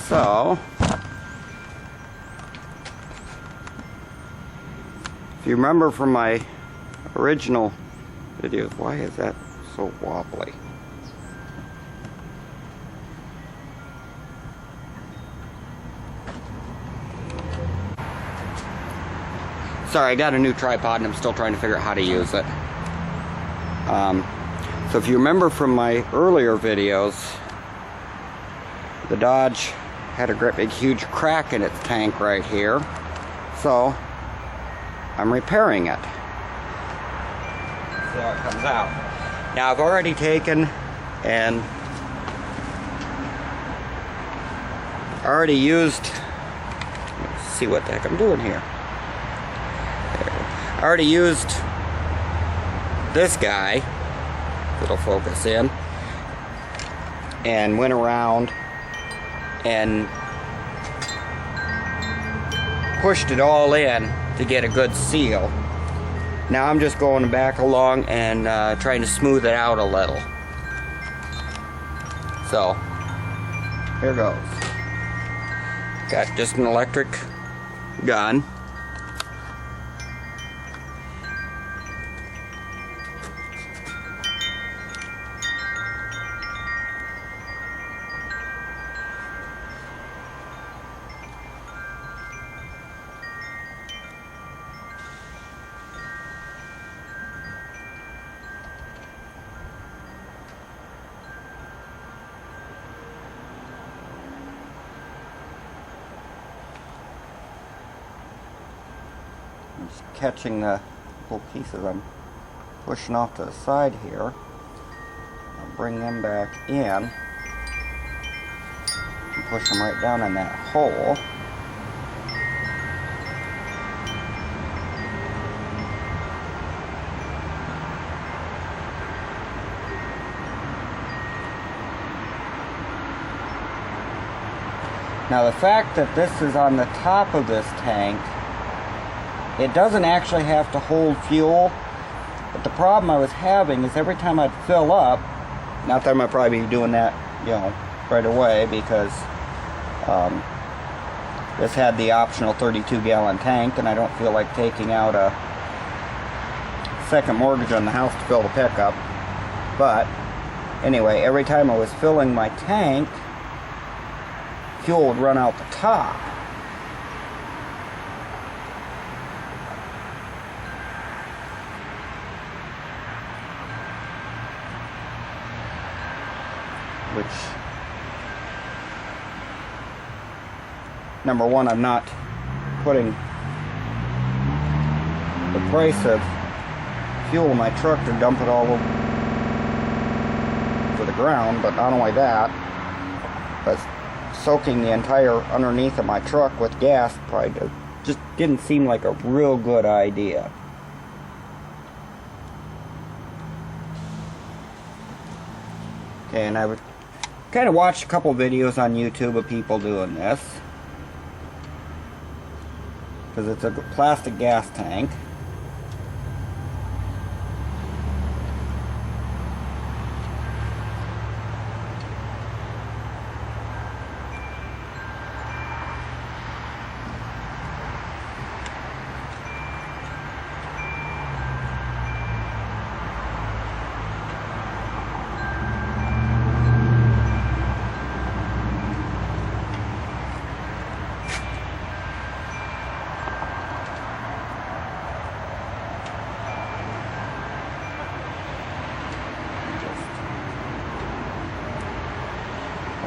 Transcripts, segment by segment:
So, if you remember from my original videos, why is that so wobbly? Sorry, I got a new tripod and I'm still trying to figure out how to use it. So if you remember from my earlier videos, the Dodge had a great big huge crack in its tank right here. So I'm repairing it. See how it comes out. Now I've already taken and already used, let's see what the heck I'm doing here. I already used this guy, it'll focus in, and went around and pushed it all in to get a good seal. Now I'm just going back along and trying to smooth it out a little. So, here goes. Got just an electric gun. Just catching the little pieces I'm pushing off to the side here. I'll bring them back in and push them right down in that hole. Now the fact that this is on the top of this tank, it doesn't actually have to hold fuel, but the problem I was having is every time I'd fill up, not that I'm gonna probably be doing that, you know, right away, because this had the optional 32-gallon tank, and I don't feel like taking out a second mortgage on the house to fill the pickup. But anyway, every time I was filling my tank, fuel would run out the top. Which, number one, I'm not putting the price of fuel in my truck to dump it all over the ground, but not only that, but soaking the entire underneath of my truck with gas probably just didn't seem like a real good idea. Okay, and I would kind of watched a couple videos on YouTube of people doing this, because it's a plastic gas tank.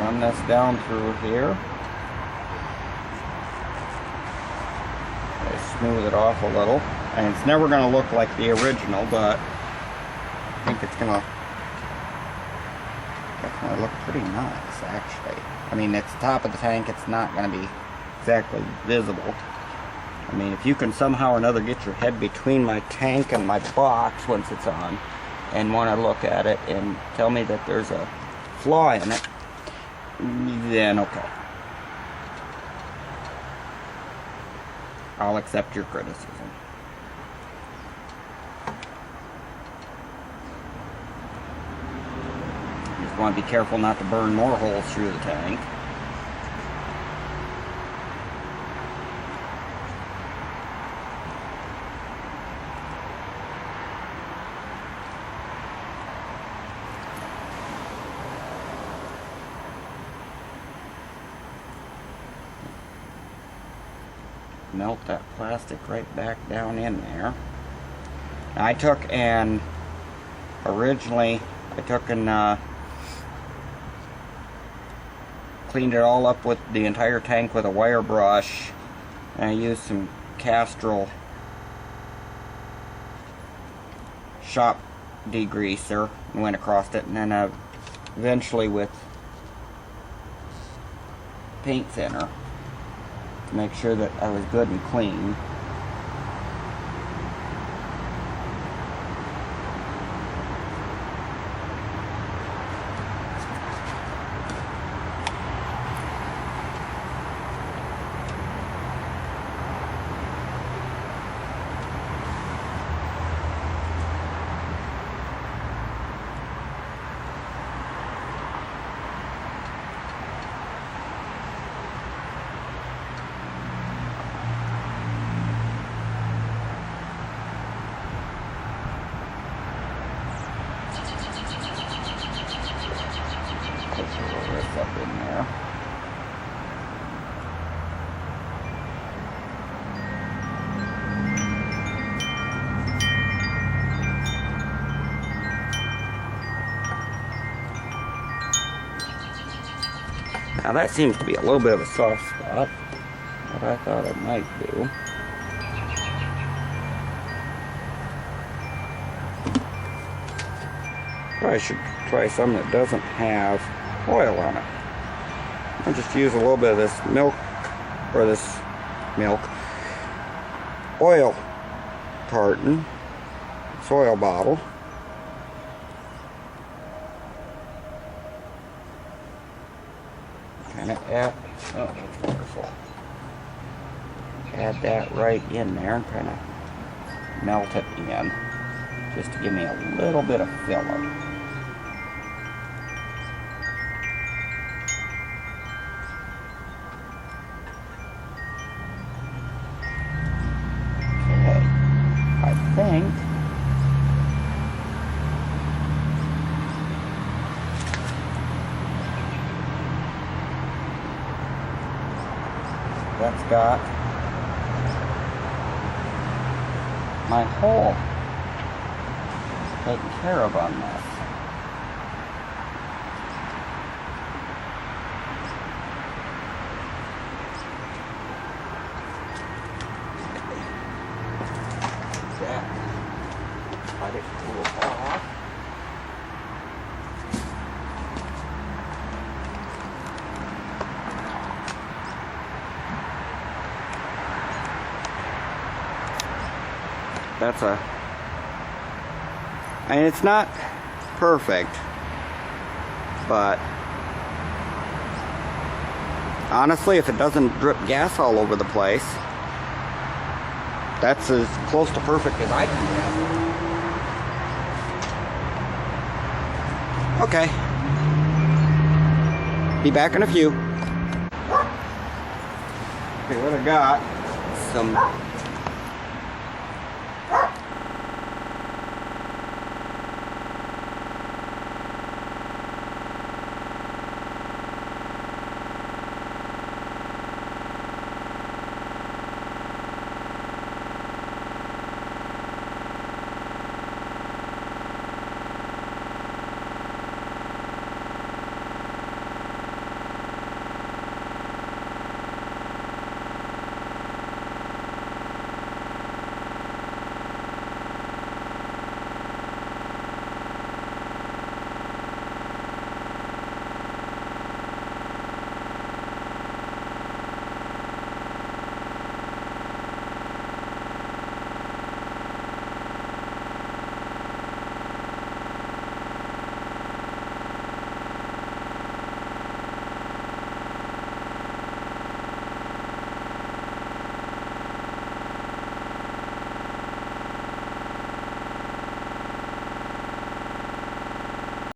Run this down through here. I smooth it off a little. And it's never going to look like the original, but I think it's going to definitely look pretty nice, actually. I mean, it's the top of the tank. It's not going to be exactly visible. I mean, if you can somehow or another get your head between my tank and my box once it's on, and want to look at it and tell me that there's a flaw in it, then okay. I'll accept your criticism. Just want to be careful not to burn more holes through the tank. melt that plastic right back down in there. I took and originally cleaned it all up with the entire tank with a wire brush, and I used some Castrol shop degreaser and went across it, and then eventually with paint thinner to make sure that I was good and clean. Up in there. Now that seems to be a little bit of a soft spot, but I thought it might do. Probably should try some that doesn't have oil on it. I'll just use a little bit of this oil carton, oil bottle. Kind of add that right in there and kind of melt it in, just to give me a little bit of filler. That's got my hole taken care of on this. Let it cool off. I mean, it's not perfect, but honestly, if it doesn't drip gas all over the place, that's as close to perfect as I can get. Okay. Be back in a few. Okay, what I got, some